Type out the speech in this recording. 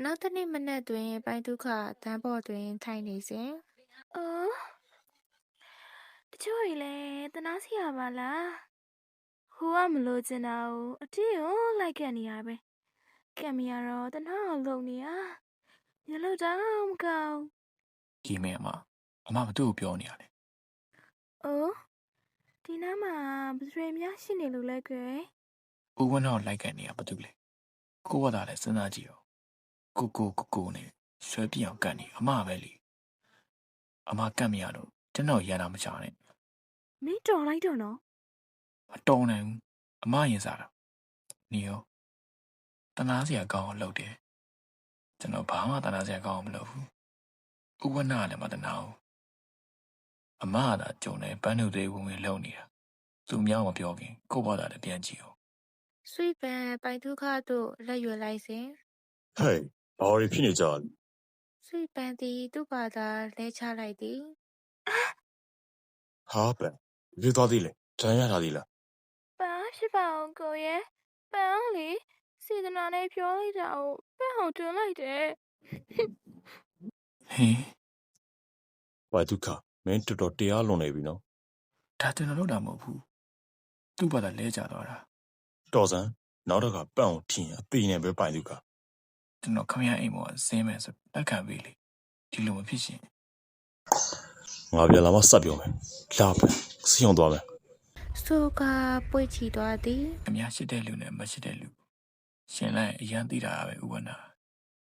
နောက်တစ်နေ့မနက်တွင်ပိုင်းဒုက္ခတန်းပေါ်တွင်ထိုင်နေစဉ်အော်တချို့ကြီးလည်းတနာစီရပါလားဟိုကမလို့ချင်တာကိုအတီးကိုလိုက်ခဲ့နေရပဲကံမရတော့တနာကိုလုံနေရညလို့တောင်မကောင်း ဒီမေအမဘသူ့ကိုပြောနေရလဲ အိုးဒီနားမှာဘယ်သူတွေများရှိနေလို့လဲကွယ် ဦးဝင်းတော့လိုက်ကန်နေရဘာတူလဲကိုကသာလဲစဉ်းစားကြည့်ရောကိုနဲ့ရွှဲပြအောင်ကန်နေအမပဲလေအမကတ်မရတော့ကျွန်တော်ရန်တာမချနဲ့ မင်းတော်လိုက်တော့နော် မတော်နိုင်ဘူးအမရင်စားတာနေရောတနာစရာကောင်းအောင်လုပ်တယ်ကျွန်တော်ဘာမှတနာစရာကောင်းအောင်မလုပ်ဘူးဦးဝင်းနာလည်းမတနာဘူးအမကသာကြုံနေပန်းတို့တွေဝင်လုံနေတာသူများမပြောခင်ကိုဘာသာလည်းပြန်ကြည့်အောင် ဆွေပန်ပိုင်းဒုက္ခတို့လက်ရွယ်လိုက်စဉ် ဟဲ့ဘာလို့ဖြစ်နေကြလဲ ဆွေပန်သည်သူ့ဘာသာလဲချလိုက်သည် ဟာပန်ဒီသွားသေးလေတန်းရထားသေးလား ပန်းဖြစ်ပါအောင်ကိုရဲ့ပန်းလေစေတနာနဲ့ပြောလိုက်တာကိုပန်းအောင်တွန်းလိုက်တယ် ဟင်း ဝါဒုက္ခမင်းတော်တော်တရားလွန်နေပြီနော် ဒါကျွန်တော်လုပ်တာမဟုတ်ဘူးသူ့ဘာသာလဲကြသွားတာ တော်စံနောက်တော့ကပန့်အောင်ထင်အသေးနဲ့ပဲပိုင်ဒုက္ခ ကျွန်တော်ခမရအိမ်ပေါ်ဆင်းမယ်ဆိုလက်ခံပေးလေဒီလိုမဖြစ်ရှင် ငါပြန်လာမှစပ်ပြောမယ်လာပန်စီအောင်သွားမယ် ဆိုကပွေ့ချီသွားသည် ခမရရှိတဲ့လူနဲ့မရှိတဲ့လူရှင်လိုက်အရန်သိတာပဲဥဝနာ